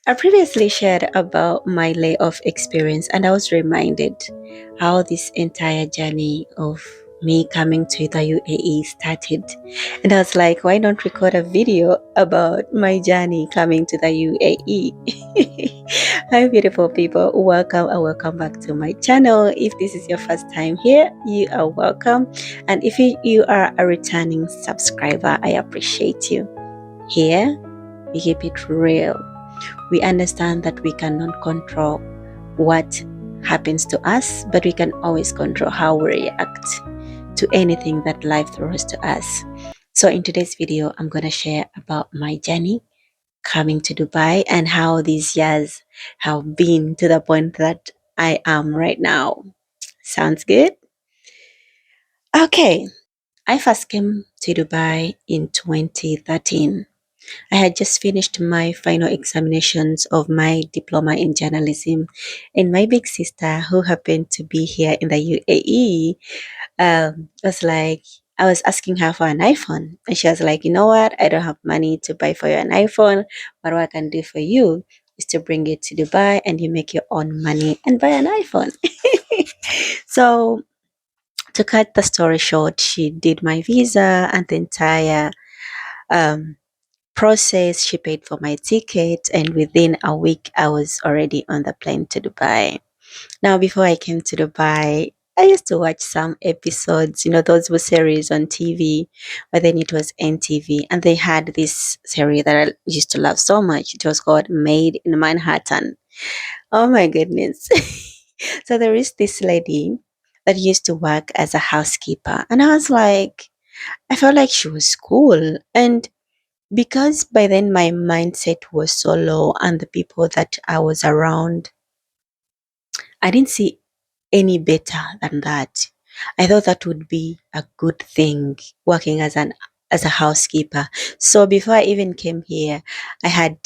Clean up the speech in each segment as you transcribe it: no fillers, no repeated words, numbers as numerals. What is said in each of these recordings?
I previously shared about my layoff experience, and I was reminded how this entire journey of me coming to the UAE started. And I was like, why not record a video about my journey coming to the UAE? Hi, beautiful people. Welcome and welcome back to my channel. If this is your first time here, you are welcome. And if you are a returning subscriber, I appreciate you. Here, we keep it real. We understand that we cannot control what happens to us, but we can always control how we react to anything that life throws to us. So in today's video, I'm going to share about my journey coming to Dubai and how these years have been to the point that I am right now. Sounds good? Okay. I first came to Dubai in 2013. I had just finished my final examinations of my diploma in journalism, and my big sister, who happened to be here in the UAE, was like, I was asking her for an iPhone, and she was like, you know what? I don't have money to buy for you an iPhone, but what I can do for you is to bring it to Dubai and you make your own money and buy an iPhone. So, to cut the story short, she did my visa and the entire um, process. She paid for my ticket, and within a week, I was already on the plane to Dubai. Now, before I came to Dubai, I used to watch some episodes. Those were series on TV, but then it was NTV, and they had this series that I used to love so much. It was called Made in Manhattan. Oh my goodness. So there is this lady that used to work as a housekeeper, and I was like, I felt like she was cool. And because by then my mindset was so low and the people that I was around, I didn't see any better than that. I thought that would be a good thing working as a housekeeper. So before I even came here, I had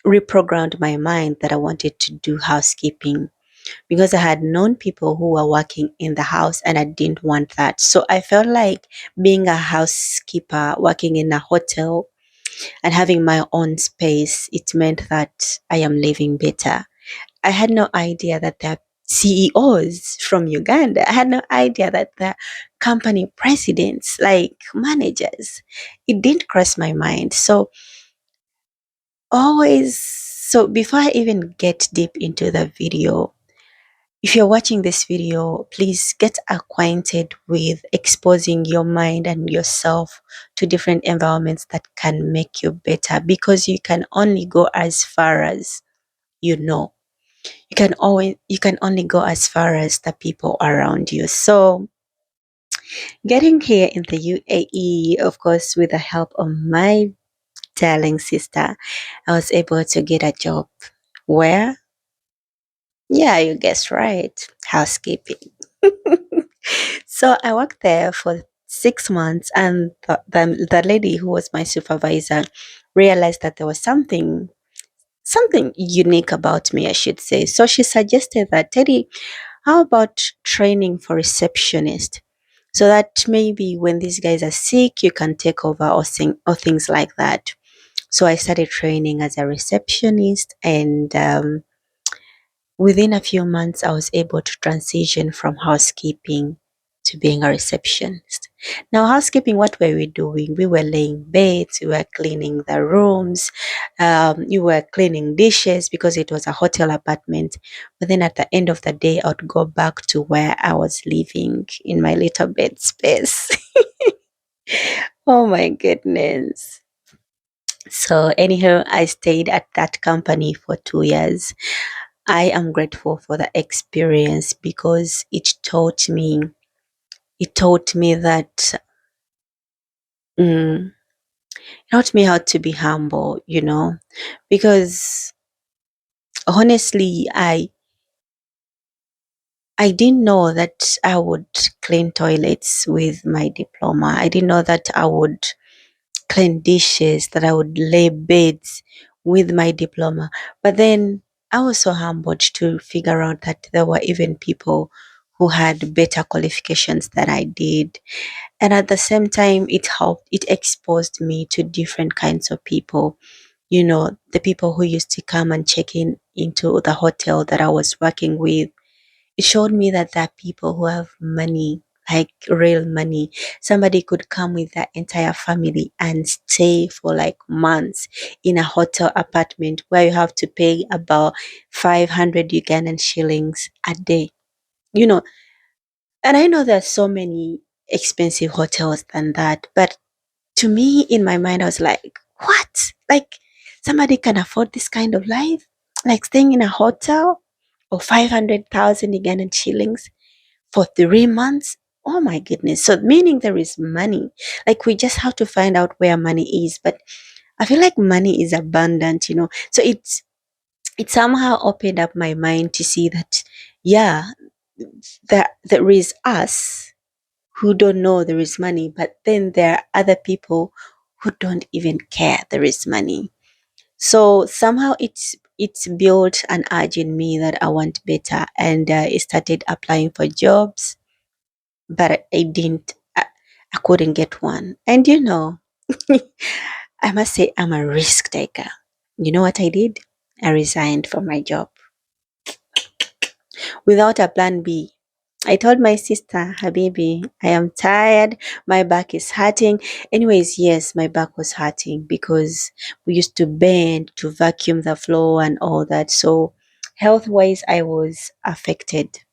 reprogrammed my mind that I wanted to do housekeeping because I had known people who were working in the house and I didn't want that. So I felt like being a housekeeper working in a hotel and having my own space, it meant that I am living better. I had no idea that there are CEOs from Uganda. I had no idea that the company presidents, like managers, it didn't cross my mind. So before I even get deep into the video, if you're watching this video, please get acquainted with exposing your mind and yourself to different environments that can make you better, because you can only go as far as you know. You can only go as far as the people around you. So getting here in the UAE, of course, with the help of my darling sister, I was able to get a job. Where? Yeah, you guessed right. Housekeeping. So I worked there for 6 months, and the lady who was my supervisor realized that there was something unique about me, I should say. So she suggested that, Teddy, how about training for receptionist? So that maybe when these guys are sick, you can take over or things like that. So I started training as a receptionist, and within a few months, I was able to transition from housekeeping to being a receptionist. Now, housekeeping, what were we doing? We were laying beds, we were cleaning the rooms, you were cleaning dishes because it was a hotel apartment. But then at the end of the day, I would go back to where I was living in my little bed space. Oh my goodness. So, anyhow, I stayed at that company for 2 years. I am grateful for the experience because it taught me that mm, it taught me how to be humble, because honestly, I didn't know that I would clean toilets with my diploma. I didn't know that I would clean dishes, that I would lay beds with my diploma. But then I was so humbled to figure out that there were even people who had better qualifications than I did. And at the same time, it exposed me to different kinds of people. the people who used to come and check in into the hotel that I was working with. It showed me that there are people who have money, like real money. Somebody could come with their entire family and stay for like months in a hotel apartment where you have to pay about 500 Ugandan shillings a day. You know, and I know there's so many expensive hotels than that, but to me, in my mind, I was like, what? Like, somebody can afford this kind of life? Like staying in a hotel or 500,000 Ugandan shillings for 3 months? Oh my goodness. So, meaning there is money. Like, we just have to find out where money is. But I feel like money is abundant. So, it somehow opened up my mind to see that, yeah, there is us who don't know there is money, but then there are other people who don't even care there is money. So somehow it's built an urge in me that I want better, and I started applying for jobs, but I didn't. I couldn't get one, and I must say I'm a risk taker. You know what I did? I resigned from my job without a plan B. I told my sister, Habibi, I am tired. My back is hurting. Anyways, yes, my back was hurting because we used to bend to vacuum the floor and all that. So, health wise, I was affected.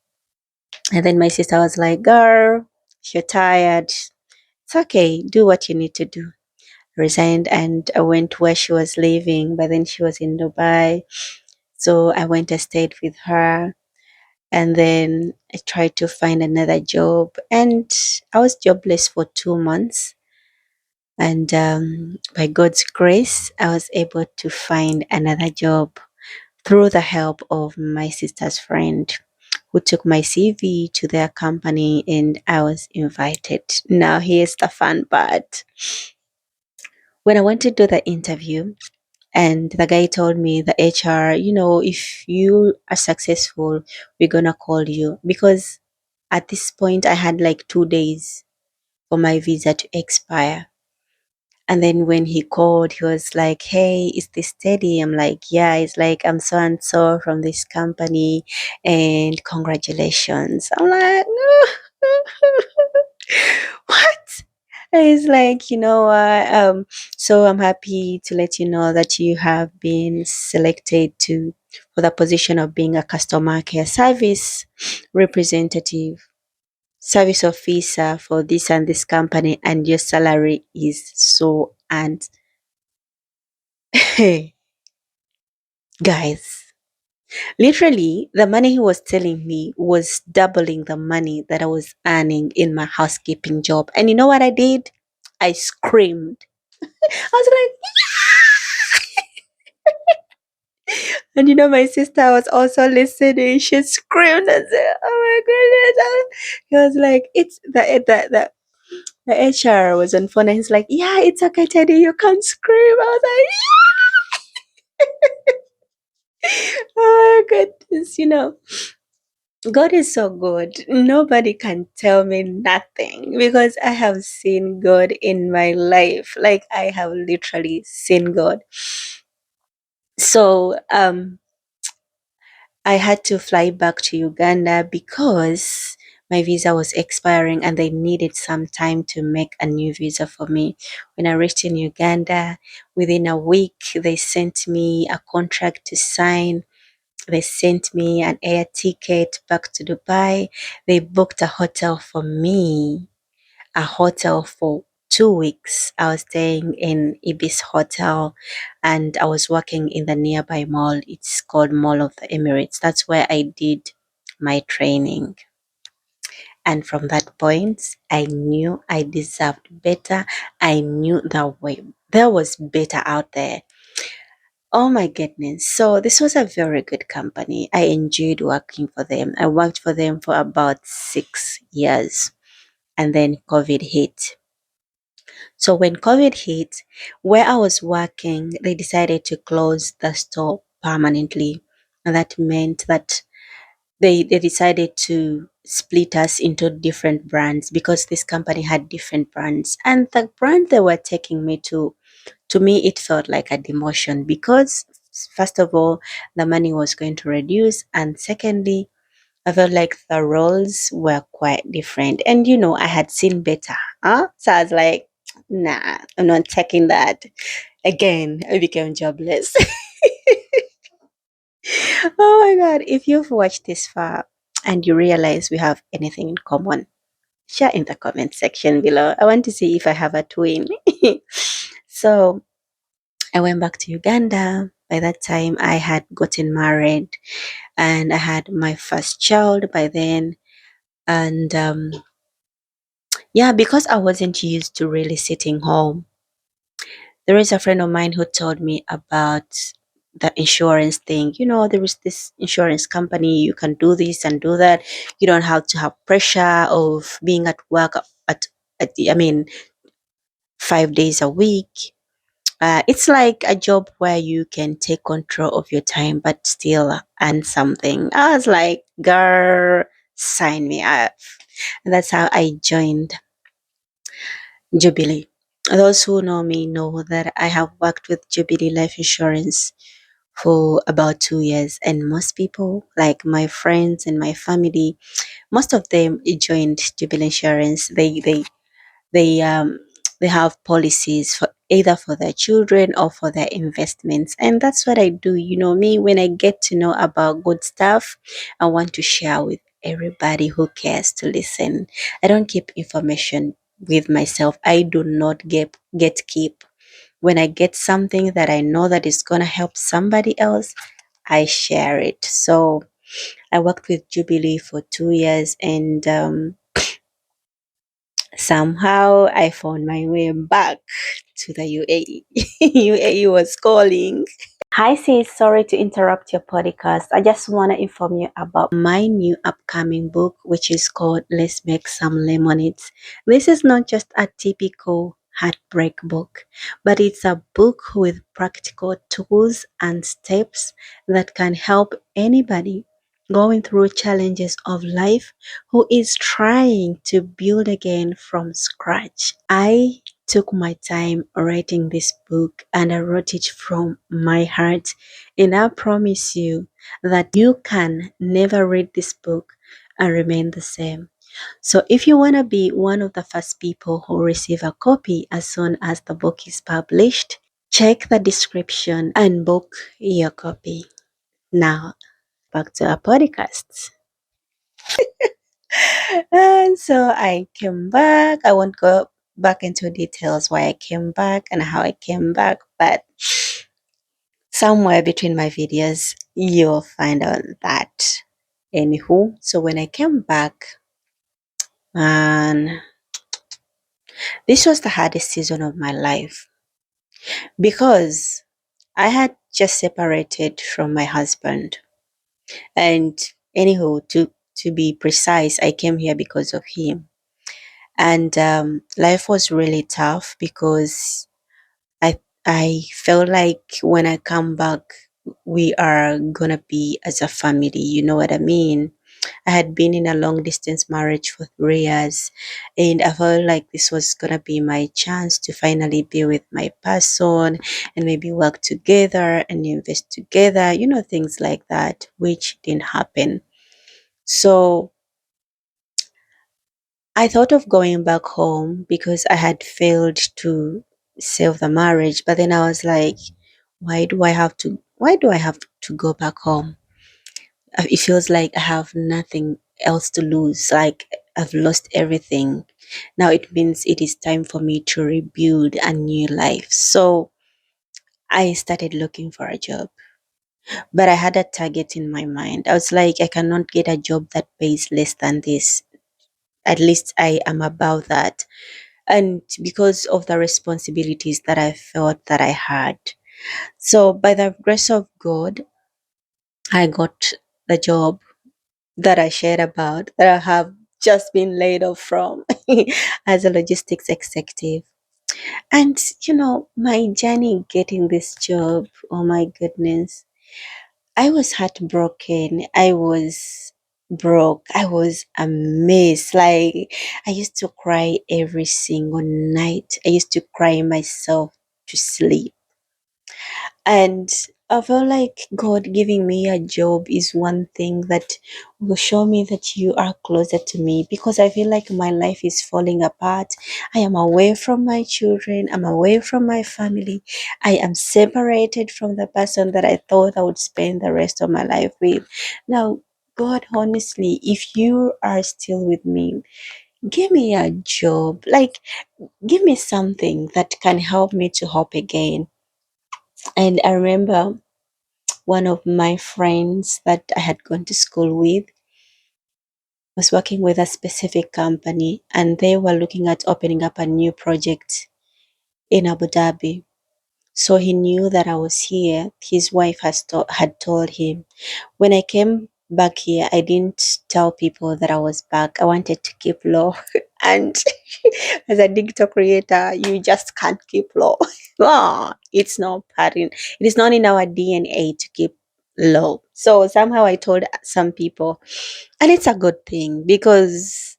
And then my sister was like, girl, if you're tired, it's okay. Do what you need to do. Resigned and I went where she was living, but then she was in Dubai. So, I went and stayed with her, and then I tried to find another job, and I was jobless for 2 months. And by God's grace, I was able to find another job through the help of my sister's friend who took my CV to their company, and I was invited. Now, here's the fun part. When I went to do the interview, and the guy told me, the HR, if you are successful, we're gonna call you, because at this point I had like 2 days for my visa to expire. And then when he called, he was like, hey, is this steady? I'm like, yeah. It's like, I'm so and so from this company, and congratulations. I'm like, what? And he's like, so I'm happy to let you know that you have been selected to for the position of being a customer care service representative, service officer for this and this company, and your salary is so and hey, guys, literally the money he was telling me was doubling the money that I was earning in my housekeeping job. And you know what I did? I screamed. I was like, and my sister was also listening. She screamed and said, oh my goodness. He was like, it's the HR was on phone, and he's like, yeah, it's okay, Teddy, you can't scream. I was like, oh my goodness, God is so good. Nobody can tell me nothing because I have seen God in my life. Like, I have literally seen God. So I had to fly back to Uganda because my visa was expiring and they needed some time to make a new visa for me. When I reached in Uganda, within a week, they sent me a contract to sign. They sent me an air ticket back to Dubai. They booked a hotel for me, a hotel for 2 weeks. I was staying in Ibis Hotel, and I was working in the nearby mall. It's called Mall of the Emirates. That's where I did my training. And from that point, I knew I deserved better. I knew that way there was better out there. Oh my goodness. So this was a very good company. I enjoyed working for them. I worked for them for about 6 years, and then COVID hit. So when COVID hit, where I was working, they decided to close the store permanently. And that meant that they decided to split us into different brands because this company had different brands. And the brand they were taking me to To me, it felt like a demotion because, first of all, the money was going to reduce, and secondly, I felt like the roles were quite different. And I had seen better. Huh? So I was like, nah, I'm not taking that. Again, I became jobless. Oh my God. If you've watched this far and you realize we have anything in common, share in the comment section below. I want to see if I have a twin. So I went back to Uganda. By that time, I had gotten married and I had my first child by then. And yeah, because I wasn't used to really sitting home, there is a friend of mine who told me about the insurance thing. There is this insurance company, you can do this and do that. You don't have to have pressure of being at work I mean, 5 days a week. It's like a job where you can take control of your time but still earn something. I was like, girl, sign me up. And that's how I joined Jubilee. Those who know me know that I have worked with Jubilee Life Insurance for about 2 years, and most people, like my friends and my family, most of them joined Jubilee Insurance. They have policies for either for their children or for their investments, and that's what I do. Me, when I get to know about good stuff, I want to share with everybody who cares to listen. I don't keep information with myself. I do not get keep. When I get something that I know that is going to help somebody else, I share it. So I worked with Jubilee for 2 years, and somehow I found my way back to the UAE. UAE was calling. Hi sis, sorry to interrupt your podcast. I just want to inform you about my new upcoming book, which is called Let's Make Some Lemonades. This is not just a typical heartbreak book, but it's a book with practical tools and steps that can help anybody going through challenges of life who is trying to build again from scratch. I took my time writing this book and I wrote it from my heart. And I promise you that you can never read this book and remain the same. So if you want to be one of the first people who receive a copy as soon as the book is published, check the description and book your copy. Now, back to our podcast. And so I came back. I won't go back into details why I came back and how I came back, but somewhere between my videos, you'll find out that. Anywho, so when I came back, and this was the hardest season of my life because I had just separated from my husband. And anywho, to be precise, I came here because of him. And life was really tough because I I felt like when I come back, we are gonna be as a family. You know what I mean? I had been in a long distance marriage for 3 years, and I felt like this was gonna be my chance to finally be with my person and maybe work together and invest together. Things like that, which didn't happen. So I thought of going back home because I had failed to save the marriage, but then I was like, why do I have to go back home? It feels like I have nothing else to lose. Like I've lost everything. Now it means it is time for me to rebuild a new life. So I started looking for a job, but I had a target in my mind. I was like, I cannot get a job that pays less than this. At least I am above that. And because of the responsibilities that I felt that I had. So by the grace of God, I got the job that I shared about, that I have just been laid off from as a logistics executive. And my journey getting this job, oh my goodness, I was heartbroken. I was broke. I was a mess. Like I used to cry every single night. I used to cry myself to sleep. And I feel like God giving me a job is one thing that will show me that you are closer to me, because I feel like my life is falling apart. I am away from my children. I'm away from my family. I am separated from the person that I thought I would spend the rest of my life with. Now, God, honestly, if you are still with me, give me a job. Like, give me something that can help me to hope again. And I remember one of my friends that I had gone to school with was working with a specific company, and they were looking at opening up a new project in Abu Dhabi. So he knew that I was here. His wife had told him. When I came back here, I didn't tell people that I was back. I wanted to keep low. And as a digital creator, you just can't keep low. It's not it is not in our DNA to keep low. So somehow I told some people, and it's a good thing, because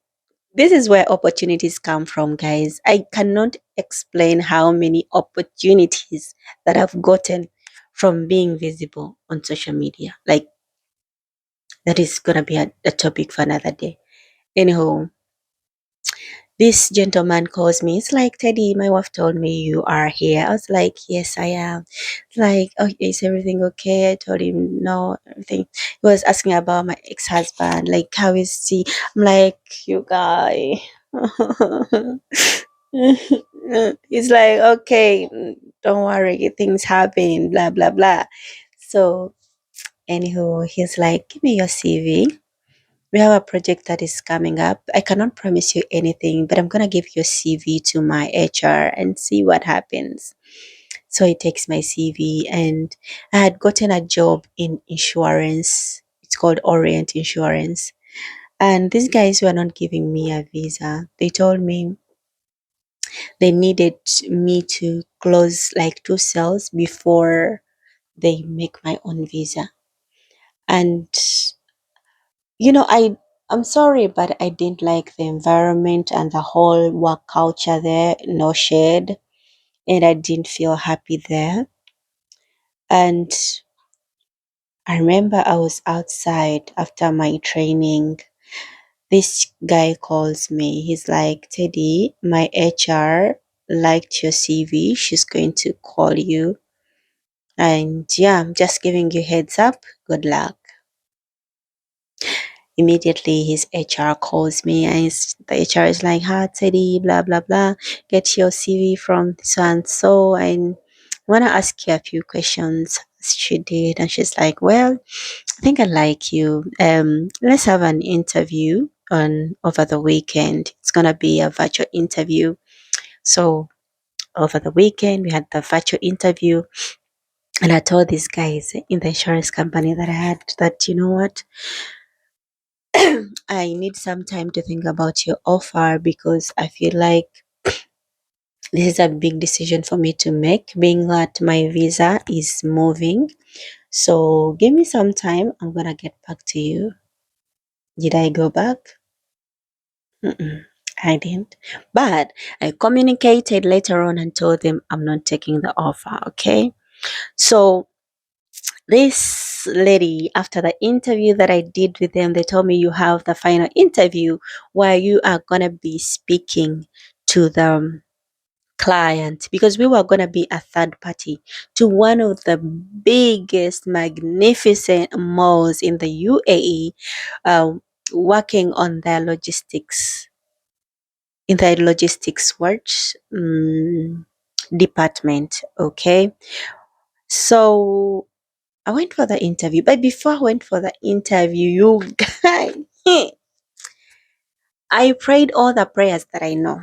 this is where opportunities come from, guys. I cannot explain how many opportunities that I've gotten from being visible on social media. Like, that is gonna be a topic for another day. Anyhow, this gentleman calls me. It's like, Teddy, my wife told me you are here. I was like, yes, I am. It's like, oh, is everything okay? I told him no, everything. He was asking about my ex-husband, like, how is he? I'm like, you guy. It's like, okay, don't worry, things happen, blah blah blah. So anywho, he's like, give me your CV. We have a project that is coming up. I cannot promise you anything, but I'm gonna give your CV to my HR and see what happens. So he takes my CV, and I had gotten a job in insurance. It's called Orient Insurance. And these guys were not giving me a visa. They told me they needed me to close like two sales before they make my own visa. And I'm sorry, but I didn't like the environment and the whole work culture there. No shade, and I didn't feel happy there. And I remember I was outside after my training. This guy calls me. He's like, Teddy, my HR liked your CV. She's going to call you. And yeah, I'm just giving you heads up. Good luck. Immediately, his HR calls me, and the HR is like, "Hi, Teddy, blah blah blah. Get your CV from so and so, and I want to ask you a few questions." She did, and she's like, "Well, I think I like you. Let's have an interview on over the weekend. It's gonna be a virtual interview." So over the weekend, we had the virtual interview, and I told these guys in the insurance company that I had that, you know what, I need some time to think about your offer, because I feel like this is a big decision for me to make, being that my visa is moving. So give me some time. I'm gonna get back to you. Did I go back? Mm-mm, I didn't. But I communicated later on and told them I'm not taking the offer. Okay. So this lady, after the interview that I did with them, they told me you have the final interview where you are going to be speaking to the client, because we were going to be a third party to one of the biggest, magnificent malls in the UAE, uh, working on their logistics, in their logistics works department. Okay. So I went for the interview, but before I went for the interview, you guys, I prayed all the prayers that I know.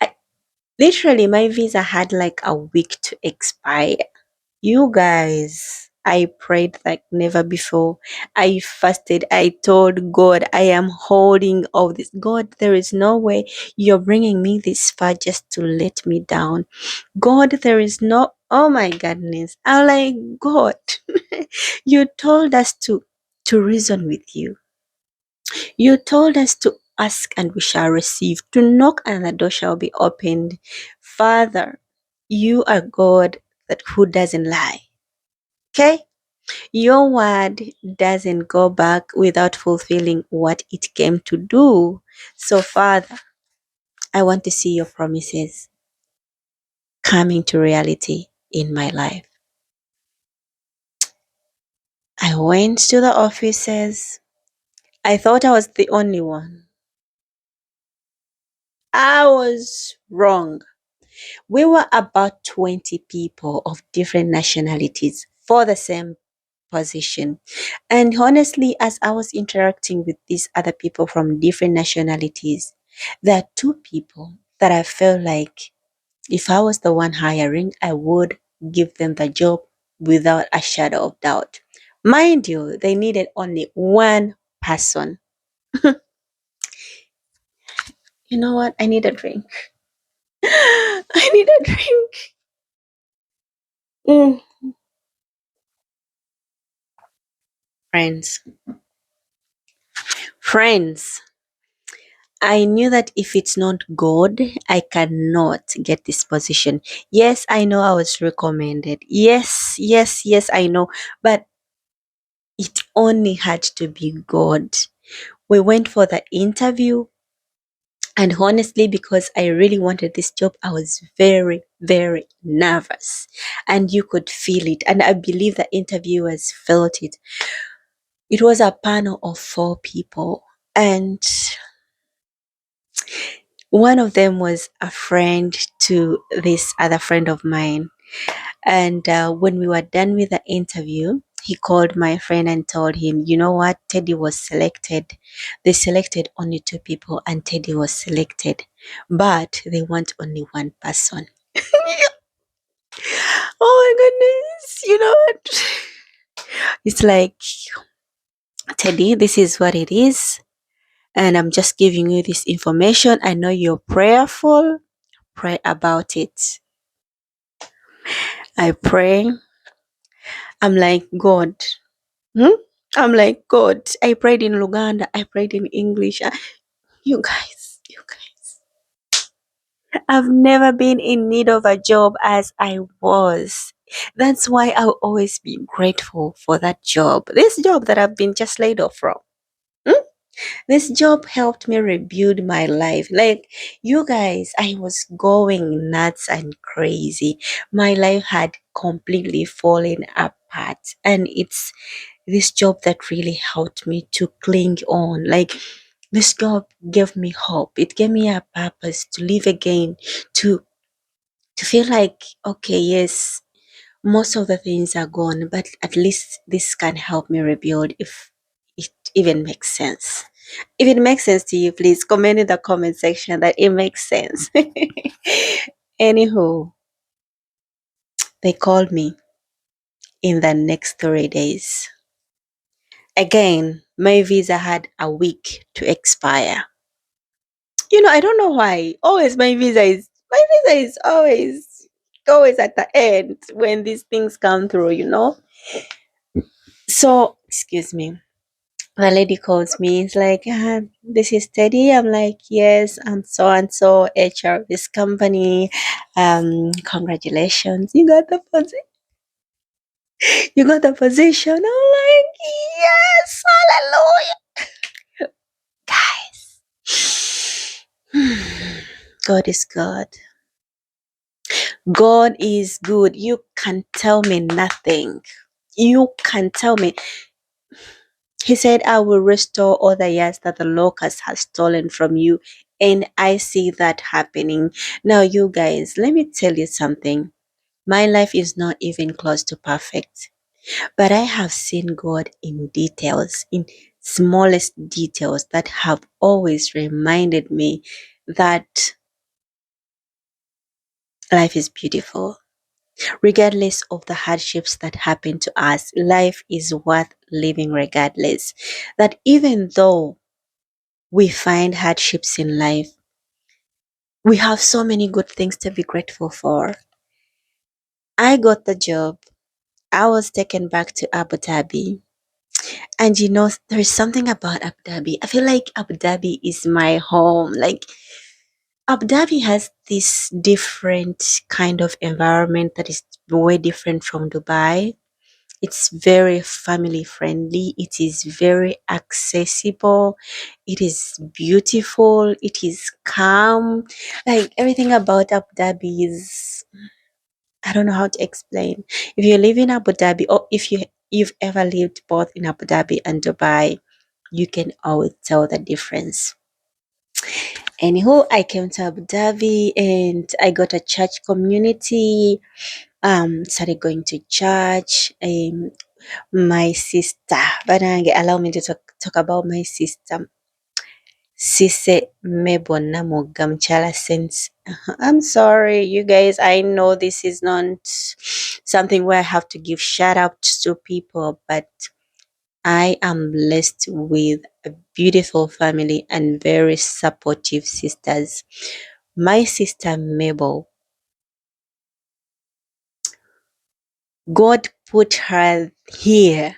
I, Literally, my visa had like a week to expire. You guys, I prayed like never before. I fasted. I told God, I am holding all this. God, there is no way you're bringing me this far just to let me down. God, there is no, oh my goodness. I'm like, God, you told us to reason with you. You told us to ask and we shall receive, to knock and the door shall be opened. Father, you are God that who doesn't lie. Okay? Your word doesn't go back without fulfilling what it came to do. So, Father, I want to see your promises coming to reality in my life. I went to the offices. I thought I was the only one. I was wrong. We were about 20 people of different nationalities for the same position. And honestly, as I was interacting with these other people from different nationalities, there are two people that I felt like if I was the one hiring, I would give them the job without a shadow of doubt. Mind you, they needed only one person. You know what? I need a drink. I need a drink. Mm. Friends, friends, I knew that if it's not God, I cannot get this position. Yes, I know I was recommended. Yes, yes, yes, I know. But it only had to be God. We went for the interview. And honestly, because I really wanted this job, I was very, very nervous. And you could feel it. And I believe the interviewers felt it. It was a panel of 4 people. And one of them was a friend to this other friend of mine. And when we were done with the interview, he called my friend and told him, you know what, Teddy was selected. They selected only 2 people and Teddy was selected, but they want only one person. Oh my goodness, you know what? It's like, Teddy, this is what it is. And I'm just giving you this information. I know you're prayerful. Pray about it. I pray. I'm like, God. Hmm? I'm like, God. I prayed in Luganda. I prayed in English. You guys. I've never been in need of a job as I was. That's why I'll always be grateful for that job. This job that I've been just laid off from. Hmm? This job helped me rebuild my life. Like, you guys, I was going nuts and crazy. My life had completely fallen apart. And it's this job that really helped me to cling on. Like, this job gave me hope. It gave me a purpose to live again, to to feel like, okay, yes, most of the things are gone, but at least this can help me rebuild if it even makes sense. If it makes sense to you, please comment in the comment section that it makes sense. Anywho, they called me in the next 3 days. Again, my visa had a week to expire. I don't know why. Always my visa is always at the end when these things come through. So, excuse me. The lady calls me. It's like, this is Teddy. I'm like, yes, I'm so and so HR of this company. Congratulations, you got the position. I'm like, yes, hallelujah, guys. God is good. God is good. You can tell me nothing. You can tell me. He said, I will restore all the years that the locust has stolen from you. And I see that happening. Now, you guys, let me tell you something. My life is not even close to perfect, but I have seen God in details, in smallest details that have always reminded me that life is beautiful. Regardless of the hardships that happen to us, life is worth living regardless. That even though we find hardships in life, we have so many good things to be grateful for. I got the job. I was taken back to Abu Dhabi. And there's something about Abu Dhabi. I feel like Abu Dhabi is my home. Like, Abu Dhabi has this different kind of environment that is way different from Dubai. It's very family friendly. It is very accessible. It is beautiful. It is calm. Like everything about Abu Dhabi is, I don't know how to explain. If you live in Abu Dhabi or if you've ever lived both in Abu Dhabi and Dubai, you can always tell the difference. Anywho, I came to Abu Dhabi and I got a church community. Started going to church. My sister, Banange, allow me to talk about my sister. Sise Mebona Mugamchala since I'm sorry, you guys. I know this is not something where I have to give shout outs to people, but I am blessed with a beautiful family and very supportive sisters. My sister Mabel, God put her here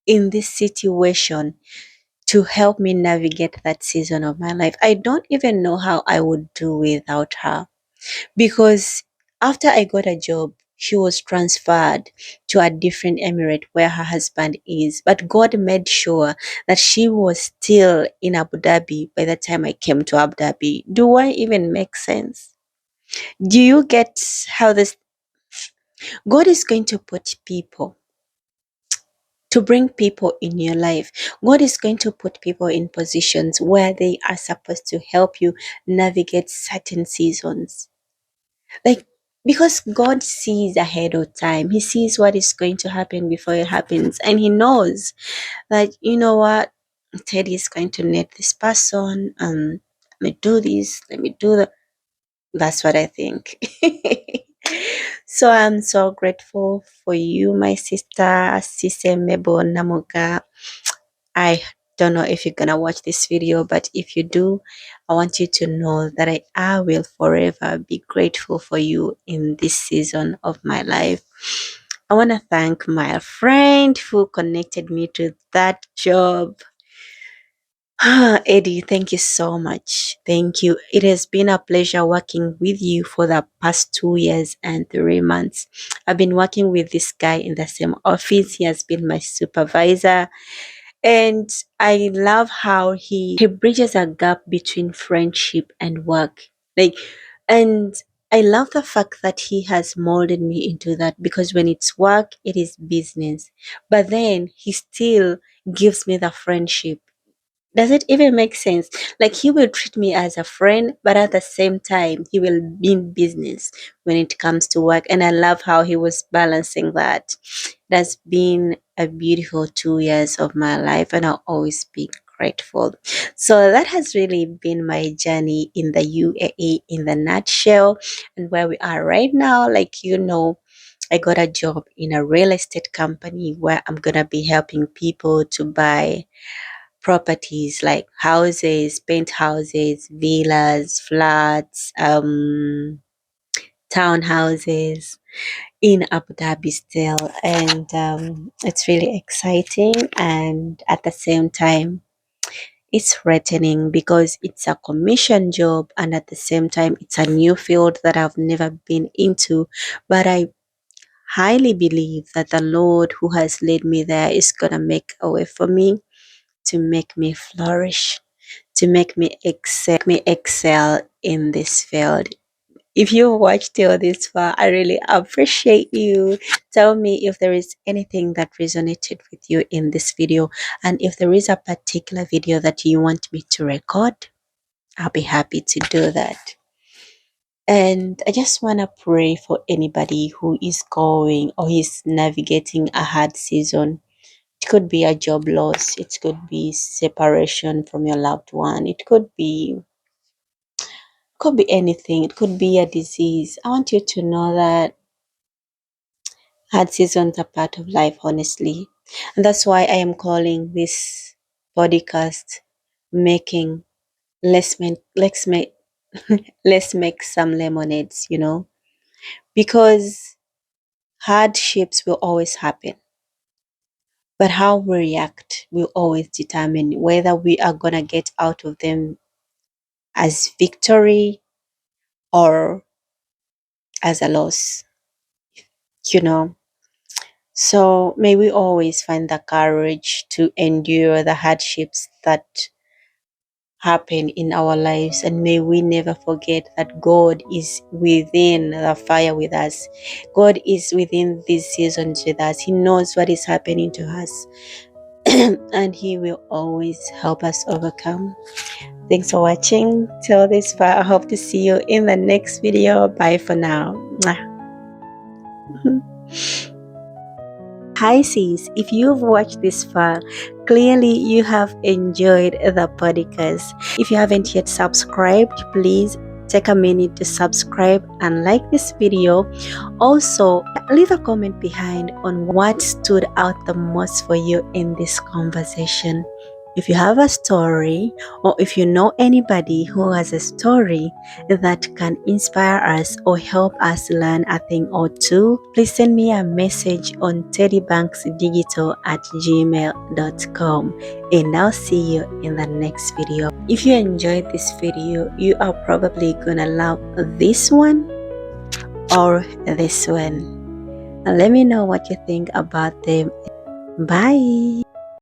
in this situation to help me navigate that season of my life. I don't even know how I would do without her because after I got a job, she was transferred to a different emirate where her husband is. But God made sure that she was still in Abu Dhabi by the time I came to Abu Dhabi. Do I even make sense? Do you get how this God is going to put people to bring people in your life? God is going to put people in positions where they are supposed to help you navigate certain seasons. Like, because God sees ahead of time, He sees what is going to happen before it happens, and He knows that, you know what, Teddy is going to need this person. Let me do this, let me do that. That's what I think. So I'm so grateful for you, my sister, Sise Mebo Namuga. I don't know if you're gonna watch this video, but if you do, I want you to know that I will forever be grateful for you in this season of my life. I want to thank my friend who connected me to that job. Eddie, thank you so much. Thank you. It has been a pleasure working with you for the past 2 years and 3 months. I've been working with this guy in the same office. He has been my supervisor. And I love how he bridges a gap between friendship and work. Like, and I love the fact that he has molded me into that because when it's work, it is business. But then he still gives me the friendship. Does it even make sense? Like he will treat me as a friend, but at the same time, he will be in business when it comes to work. And I love how he was balancing that. That's been a beautiful 2 years of my life, and I'll always be grateful. So that has really been my journey in the UAE in the nutshell, and where we are right now. Like, I got a job in a real estate company where I'm gonna be helping people to buy properties like houses, penthouses, villas, flats, townhouses in Abu Dhabi still. And it's really exciting. And at the same time, it's threatening because it's a commission job. And at the same time, it's a new field that I've never been into. But I highly believe that the Lord who has led me there is going to make a way for me to make me flourish, to make me excel in this field. If you watched till this far, I really appreciate you. Tell me if there is anything that resonated with you in this video, and if there is a particular video that you want me to record, I'll be happy to do that. And I just want to pray for anybody who is going or is navigating a hard season. It could be a job loss. It could be separation from your loved one. It could be anything. It could be a disease. I want you to know that hard seasons are part of life, honestly. And that's why I am calling this podcast making let's make let's make some lemonades, because hardships will always happen. But how we react will always determine whether we are gonna get out of them as victory or as a loss, you know. So may we always find the courage to endure the hardships that happen in our lives, and may we never forget that God is within the fire with us. God is within these seasons with us. He knows what is happening to us and He will always help us overcome. Thanks for watching till this far. I hope to see you in the next video. Bye for now. Hi sis, if you've watched this far, clearly you have enjoyed the podcast. If you haven't yet subscribed, please take a minute to subscribe and like this video. Also, leave a comment behind on what stood out the most for you in this conversation. If you have a story, or if you know anybody who has a story that can inspire us or help us learn a thing or two, please send me a message on teddybanksdigital@gmail.com, and I'll see you in the next video. If you enjoyed this video, you are probably gonna love this one or this one. Let me know what you think about them. Bye.